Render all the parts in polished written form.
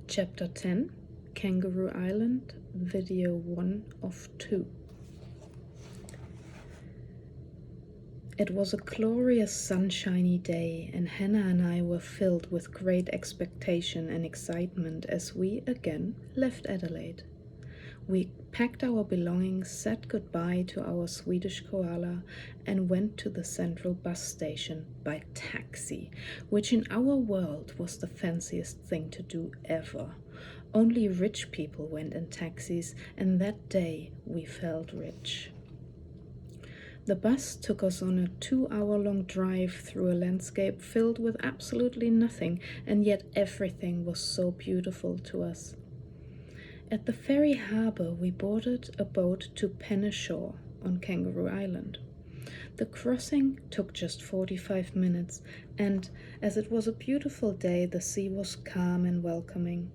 Chapter 10, Kangaroo Island, Video 1 of 2. It was a glorious sunshiny day, and Hannah and I were filled with great expectation and excitement as we again left Adelaide. We packed our belongings, said goodbye to our Swedish koala, and went to the central bus station by taxi, which in our world was the fanciest thing to do ever. Only rich people went in taxis, and that day we felt rich. The bus took us on a 2-hour-long drive through a landscape filled with absolutely nothing, and yet everything was so beautiful to us. At the ferry harbour, we boarded a boat to Penneshaw on Kangaroo Island. The crossing took just 45 minutes, and as it was a beautiful day, the sea was calm and welcoming.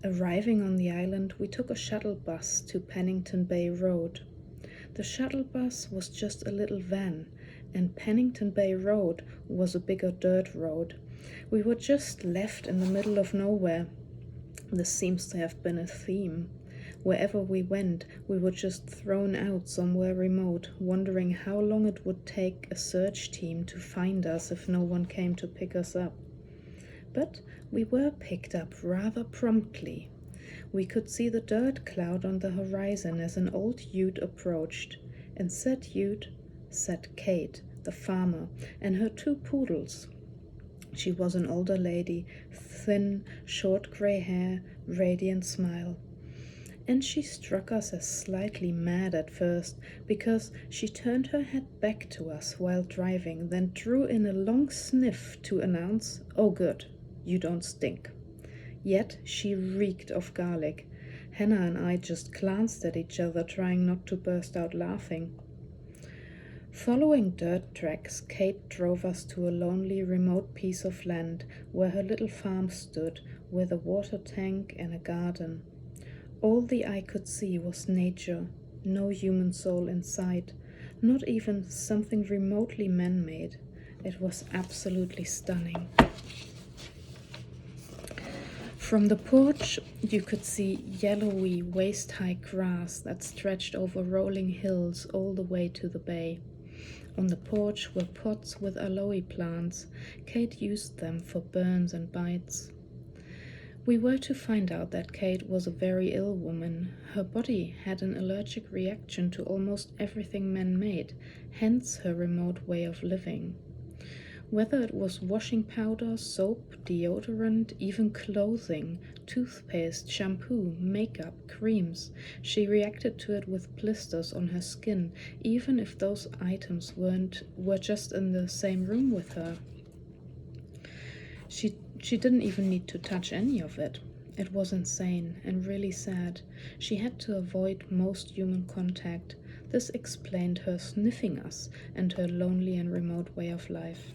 Arriving on the island, we took a shuttle bus to Pennington Bay Road. The shuttle bus was just a little van, and Pennington Bay Road was a bigger dirt road. We were just left in the middle of nowhere. This seems to have been a theme. Wherever we went, we were just thrown out somewhere remote, wondering how long it would take a search team to find us if no one came to pick us up. But we were picked up rather promptly. We could see the dirt cloud on the horizon as an old ute approached, and said ute sat Kate, the farmer, and her 2 poodles. She was an older lady, thin, short grey hair, radiant smile. And she struck us as slightly mad at first, because she turned her head back to us while driving, then drew in a long sniff to announce, "Oh good, you don't stink." Yet she reeked of garlic. Hannah and I just glanced at each other, trying not to burst out laughing. Following dirt tracks, Kate drove us to a lonely, remote piece of land where her little farm stood, with a water tank and a garden. All the eye could see was nature, no human soul in sight, not even something remotely man-made. It was absolutely stunning. From the porch, you could see yellowy, waist-high grass that stretched over rolling hills all the way to the bay. On the porch were pots with aloe plants. Kate used them for burns and bites. We were to find out that Kate was a very ill woman. Her body had an allergic reaction to almost everything man-made, hence her remote way of living. Whether it was washing powder, soap, deodorant, even clothing, toothpaste, shampoo, makeup, creams, she reacted to it with blisters on her skin, even if those items were just in the same room with her. She didn't even need to touch any of it. It was insane and really sad. She had to avoid most human contact. This explained her sniffing us and her lonely and remote way of life.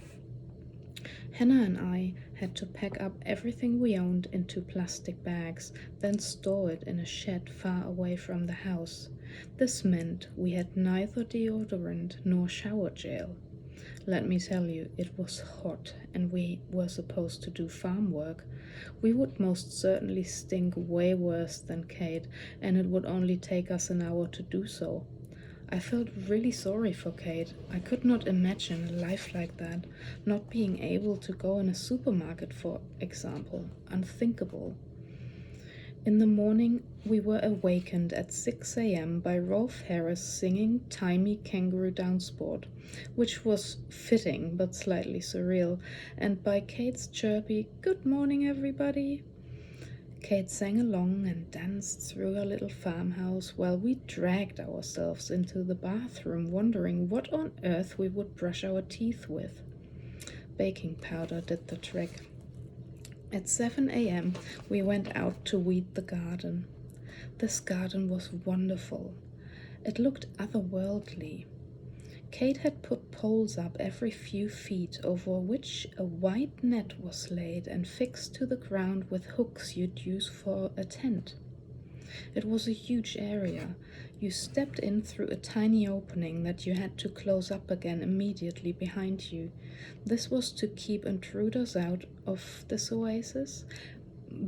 Hannah and I had to pack up everything we owned into plastic bags, then store it in a shed far away from the house. This meant we had neither deodorant nor shower gel. Let me tell you, it was hot, and we were supposed to do farm work. We would most certainly stink way worse than Kate, and it would only take us an hour to do so. I felt really sorry for Kate. I could not imagine a life like that, not being able to go in a supermarket, for example. Unthinkable. In the morning, we were awakened at 6 a.m. by Rolf Harris singing Timey Kangaroo Down Sport, which was fitting but slightly surreal, and by Kate's chirpy, "Good morning, everybody." Kate sang along and danced through her little farmhouse while we dragged ourselves into the bathroom, wondering what on earth we would brush our teeth with. Baking powder did the trick. At 7 a.m., we went out to weed the garden. This garden was wonderful. It looked otherworldly. Kate had put poles up every few feet, over which a white net was laid and fixed to the ground with hooks you'd use for a tent. It was a huge area. You stepped in through a tiny opening that you had to close up again immediately behind you. This was to keep intruders out of this oasis,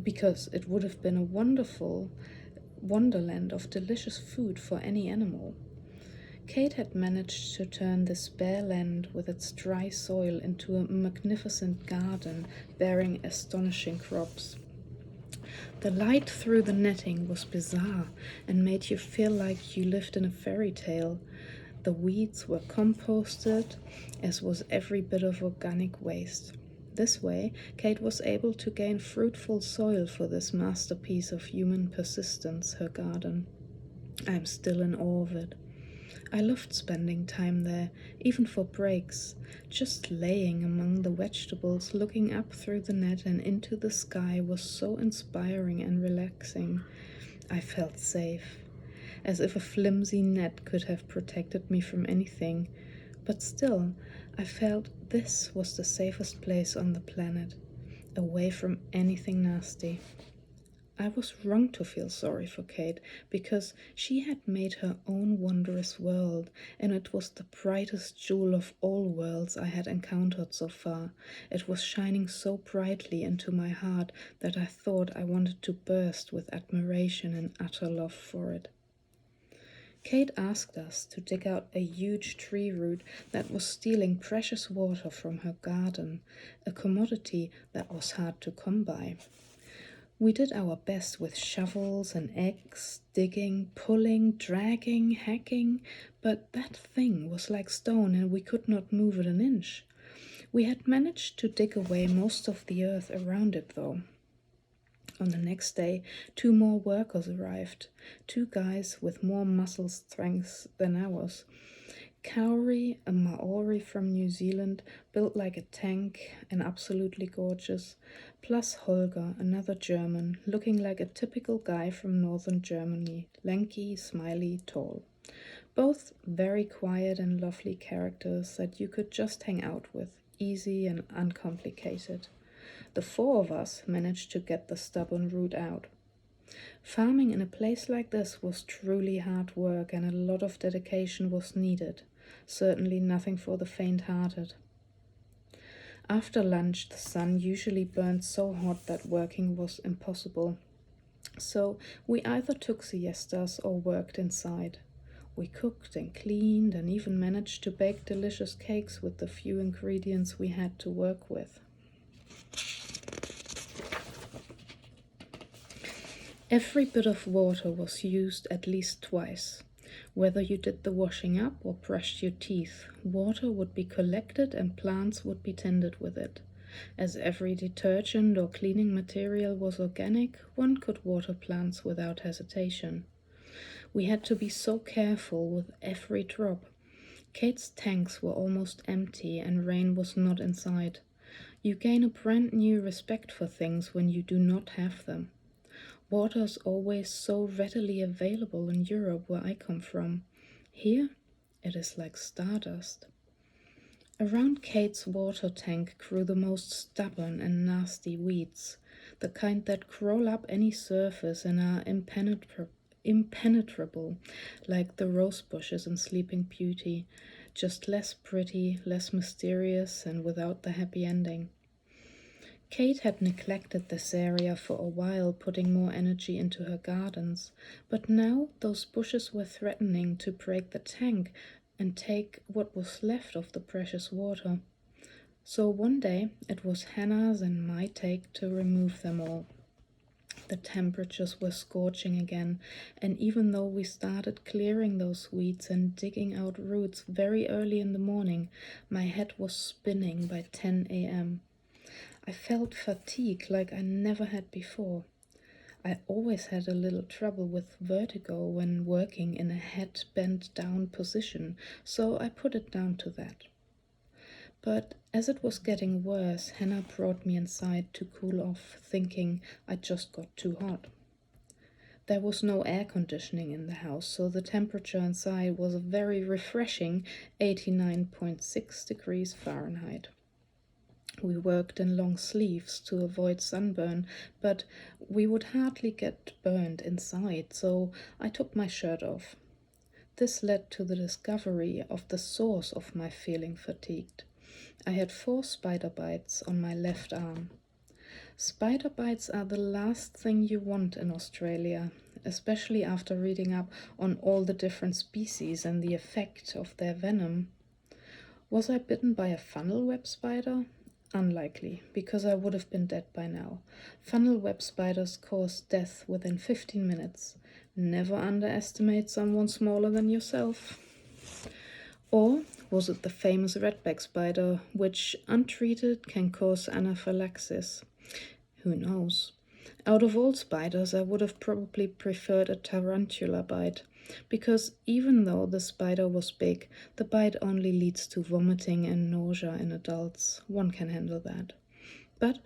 because it would have been a wonderful wonderland of delicious food for any animal. Kate had managed to turn this bare land with its dry soil into a magnificent garden bearing astonishing crops. The light through the netting was bizarre and made you feel like you lived in a fairy tale. The weeds were composted, as was every bit of organic waste. This way, Kate was able to gain fruitful soil for this masterpiece of human persistence, her garden. I'm still in awe of it. I loved spending time there, even for breaks, just laying among the vegetables, looking up through the net and into the sky was so inspiring and relaxing. I felt safe, as if a flimsy net could have protected me from anything. But still, I felt this was the safest place on the planet, away from anything nasty. I was wrong to feel sorry for Kate, because she had made her own wondrous world, and it was the brightest jewel of all worlds I had encountered so far. It was shining so brightly into my heart that I thought I wanted to burst with admiration and utter love for it. Kate asked us to dig out a huge tree root that was stealing precious water from her garden, a commodity that was hard to come by. We did our best with shovels and eggs, digging, pulling, dragging, hacking, but that thing was like stone and we could not move it an inch. We had managed to dig away most of the earth around it, though. On the next day, 2 more workers arrived, 2 guys with more muscle strength than ours. Kauri, a Maori from New Zealand, built like a tank and absolutely gorgeous, plus Holger, another German, looking like a typical guy from northern Germany, lanky, smiley, tall. Both very quiet and lovely characters that you could just hang out with, easy and uncomplicated. The 4 of us managed to get the stubborn root out. Farming in a place like this was truly hard work and a lot of dedication was needed. Certainly nothing for the faint-hearted. After lunch, the sun usually burned so hot that working was impossible. So we either took siestas or worked inside. We cooked and cleaned and even managed to bake delicious cakes with the few ingredients we had to work with. Every bit of water was used at least twice. Whether you did the washing up or brushed your teeth, water would be collected and plants would be tended with it. As every detergent or cleaning material was organic, one could water plants without hesitation. We had to be so careful with every drop. Kate's tanks were almost empty and rain was not inside. You gain a brand new respect for things when you do not have them. Water is always so readily available in Europe, where I come from. Here, it is like stardust. Around Kate's water tank grew the most stubborn and nasty weeds, the kind that crawl up any surface and are impenetrable, like the rose bushes in Sleeping Beauty, just less pretty, less mysterious, and without the happy ending. Kate had neglected this area for a while, putting more energy into her gardens, but now those bushes were threatening to break the tank and take what was left of the precious water. So one day it was Hannah's and my take to remove them all. The temperatures were scorching again, and even though we started clearing those weeds and digging out roots very early in the morning, my head was spinning by 10 a.m. I felt fatigue like I never had before. I always had a little trouble with vertigo when working in a head bent down position, so I put it down to that. But as it was getting worse, Hannah brought me inside to cool off, thinking I just got too hot. There was no air conditioning in the house, so the temperature inside was a very refreshing 89.6 degrees Fahrenheit. We worked in long sleeves to avoid sunburn, but we would hardly get burned inside, so I took my shirt off. This led to the discovery of the source of my feeling fatigued. I had 4 spider bites on my left arm. Spider bites are the last thing you want in Australia, especially after reading up on all the different species and the effect of their venom. Was I bitten by a funnel web spider? Unlikely, because I would have been dead by now. Funnel web spiders cause death within 15 minutes. Never underestimate someone smaller than yourself. Or was it the famous redback spider, which untreated can cause anaphylaxis? Who knows? Out of all spiders, I would have probably preferred a tarantula bite, because even though the spider was big, the bite only leads to vomiting and nausea in adults. One can handle that. But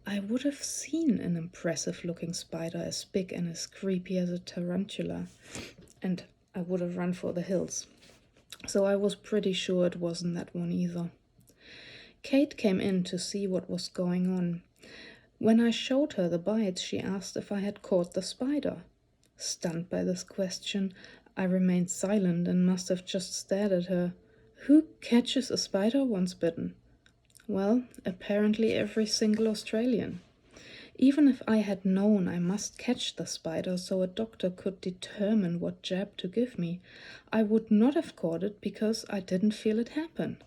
I would have seen an impressive-looking spider as big and as creepy as a tarantula, and I would have run for the hills. So I was pretty sure it wasn't that one either. Kate came in to see what was going on. When I showed her the bites, she asked if I had caught the spider. Stunned by this question, I remained silent and must have just stared at her. Who catches a spider once bitten? Well, apparently every single Australian. Even if I had known I must catch the spider so a doctor could determine what jab to give me, I would not have caught it because I didn't feel it happen.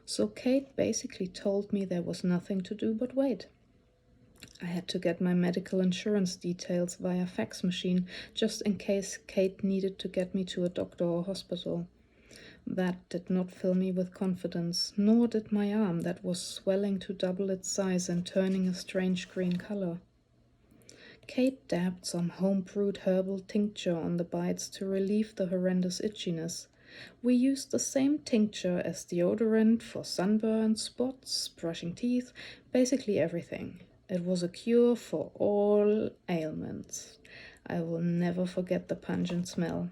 So Kate basically told me there was nothing to do but wait. I had to get my medical insurance details via fax machine just in case Kate needed to get me to a doctor or hospital. That did not fill me with confidence, nor did my arm that was swelling to double its size and turning a strange green color. Kate dabbed some home-brewed herbal tincture on the bites to relieve the horrendous itchiness. We used the same tincture as deodorant for sunburn, spots, brushing teeth, basically everything. It was a cure for all ailments. I will never forget the pungent smell.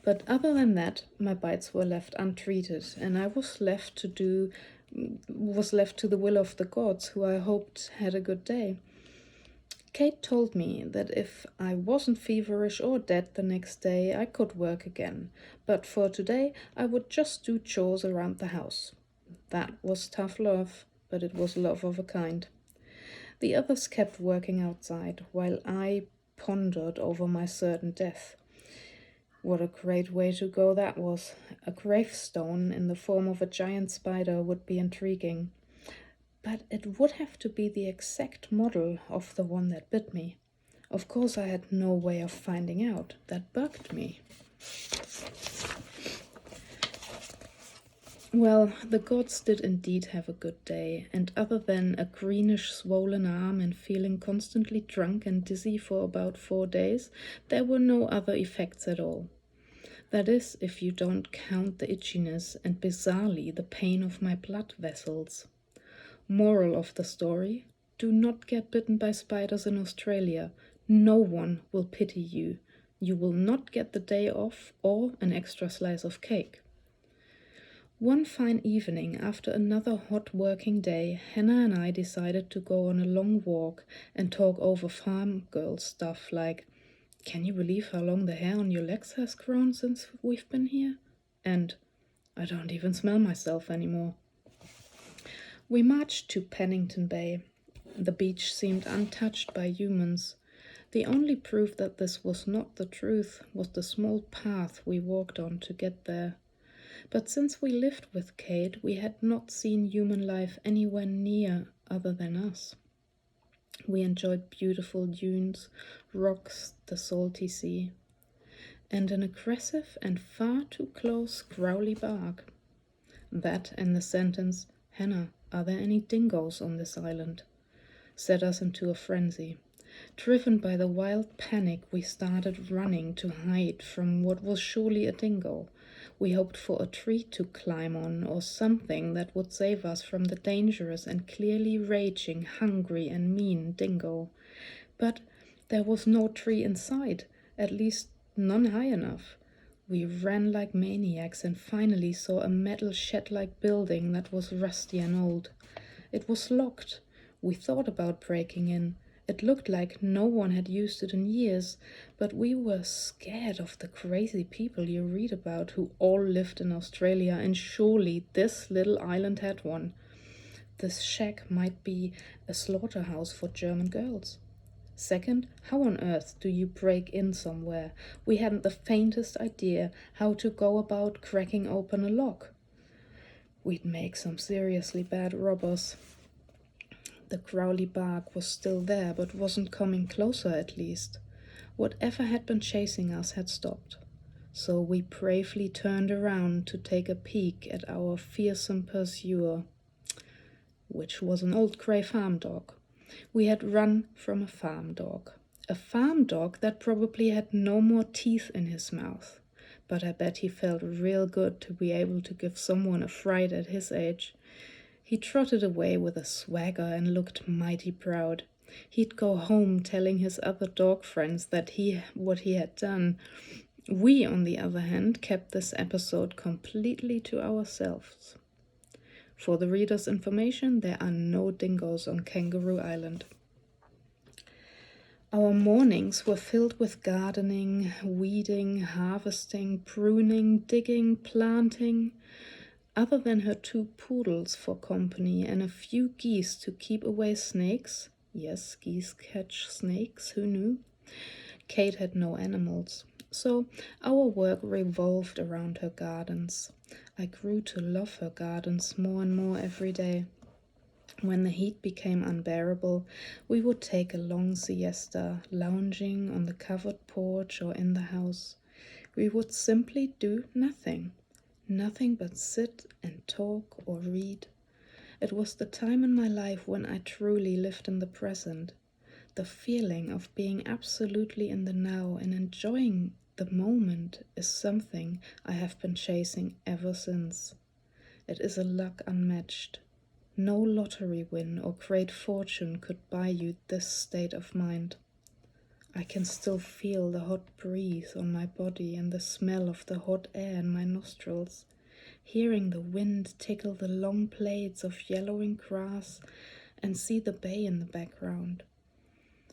But other than that, my bites were left untreated, and I was left to the will of the gods, who I hoped had a good day. Kate told me that if I wasn't feverish or dead the next day, I could work again, but for today I would just do chores around the house. That was tough love, but it was love of a kind. The others kept working outside, while I pondered over my certain death. What a great way to go that was. A gravestone in the form of a giant spider would be intriguing. But it would have to be the exact model of the one that bit me. Of course, I had no way of finding out. That bugged me. Well, the gods did indeed have a good day, and other than a greenish swollen arm and feeling constantly drunk and dizzy for about 4 days, there were no other effects at all. That is, if you don't count the itchiness and bizarrely the pain of my blood vessels. Moral of the story: do not get bitten by spiders in Australia. No one will pity you. You will not get the day off or an extra slice of cake. One fine evening, after another hot working day, Hannah and I decided to go on a long walk and talk over farm girl stuff like, can you believe how long the hair on your legs has grown since we've been here? And I don't even smell myself anymore. We marched to Pennington Bay. The beach seemed untouched by humans. The only proof that this was not the truth was the small path we walked on to get there. But since we lived with Kate, we had not seen human life anywhere near other than us. We enjoyed beautiful dunes, rocks, the salty sea, and an aggressive and far too close growly bark. That and the sentence, "Hannah, are there any dingoes on this island?" set us into a frenzy. Driven by the wild panic, we started running to hide from what was surely a dingo. We hoped for a tree to climb on or something that would save us from the dangerous and clearly raging, hungry and mean dingo. But there was no tree in sight, at least none high enough. We ran like maniacs and finally saw a metal shed-like building that was rusty and old. It was locked. We thought about breaking in. It looked like no one had used it in years, but we were scared of the crazy people you read about who all lived in Australia, and surely this little island had one. this shack might be a slaughterhouse for German girls. Second, how on earth do you break in somewhere? We hadn't the faintest idea how to go about cracking open a lock. We'd make some seriously bad robbers. The growly bark was still there, but wasn't coming closer at least. Whatever had been chasing us had stopped. So we bravely turned around to take a peek at our fearsome pursuer, which was an old grey farm dog. We had run from a farm dog that probably had no more teeth in his mouth. But I bet he felt real good to be able to give someone a fright at his age. He trotted away with a swagger and looked mighty proud. He'd go home telling his other dog friends what he had done. We, on the other hand, kept this episode completely to ourselves. For the reader's information, there are no dingoes on Kangaroo Island. Our mornings were filled with gardening, weeding, harvesting, pruning, digging, planting. Other than her 2 poodles for company and a few geese to keep away snakes — yes, geese catch snakes, who knew? — Kate had no animals, so our work revolved around her gardens. I grew to love her gardens more and more every day. When the heat became unbearable, we would take a long siesta, lounging on the covered porch or in the house. We would simply do nothing but sit and talk or read. It was the time in my life when I truly lived in the present. The feeling of being absolutely in the now and enjoying the moment is something I have been chasing ever since. It is a luck unmatched. No lottery win or great fortune could buy you this state of mind. I can still feel the hot breeze on my body and the smell of the hot air in my nostrils, hearing the wind tickle the long blades of yellowing grass and see the bay in the background.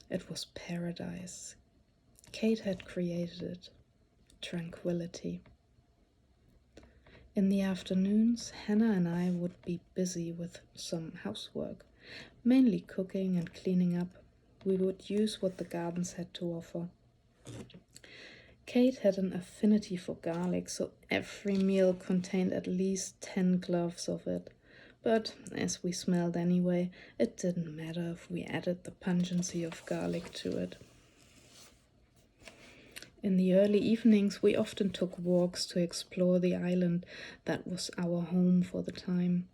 It was paradise. Kate had created it. Tranquility. In the afternoons, Hannah and I would be busy with some housework, mainly cooking and cleaning up. We would use what the gardens had to offer. Kate had an affinity for garlic, so every meal contained at least 10 cloves of it. But as we smelled anyway, it didn't matter if we added the pungency of garlic to it. In the early evenings, we often took walks to explore the island that was our home for the time.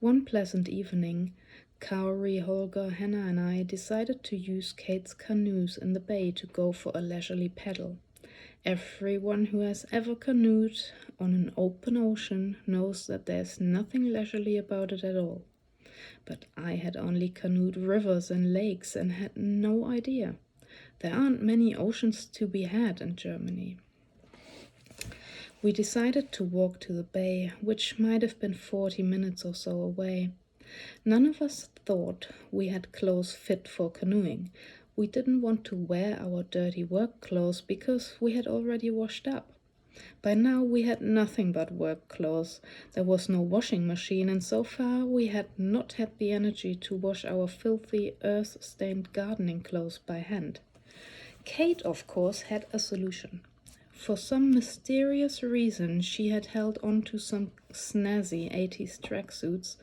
One pleasant evening, Kaori, Holger, Hannah and I decided to use Kate's canoes in the bay to go for a leisurely paddle. Everyone who has ever canoed on an open ocean knows that there's nothing leisurely about it at all. But I had only canoed rivers and lakes and had no idea. There aren't many oceans to be had in Germany. We decided to walk to the bay, which might have been 40 minutes or so away. None of us thought we had clothes fit for canoeing. We didn't want to wear our dirty work clothes because we had already washed up. By now we had nothing but work clothes. There was no washing machine, and so far we had not had the energy to wash our filthy, earth-stained gardening clothes by hand. Kate, of course, had a solution. For some mysterious reason, she had held on to some snazzy 80s tracksuits.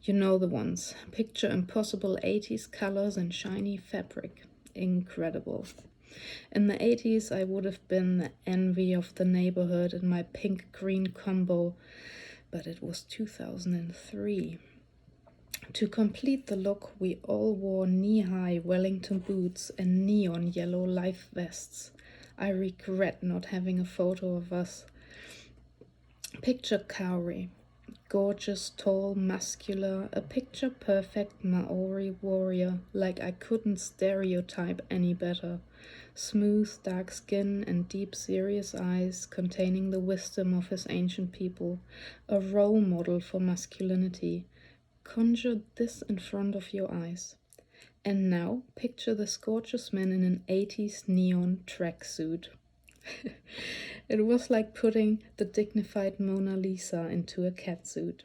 You know the ones. Picture impossible 80s colors and shiny fabric. Incredible. In the 80s, I would have been the envy of the neighborhood in my pink-green combo, but it was 2003. To complete the look, we all wore knee-high Wellington boots and neon yellow life vests. I regret not having a photo of us. Picture Kaori. Gorgeous, tall, muscular, a picture-perfect Maori warrior, like I couldn't stereotype any better. Smooth, dark skin and deep, serious eyes containing the wisdom of his ancient people. A role model for masculinity. Conjure this in front of your eyes. And now, picture this gorgeous man in an 80s neon tracksuit. It was like putting the dignified Mona Lisa into a catsuit.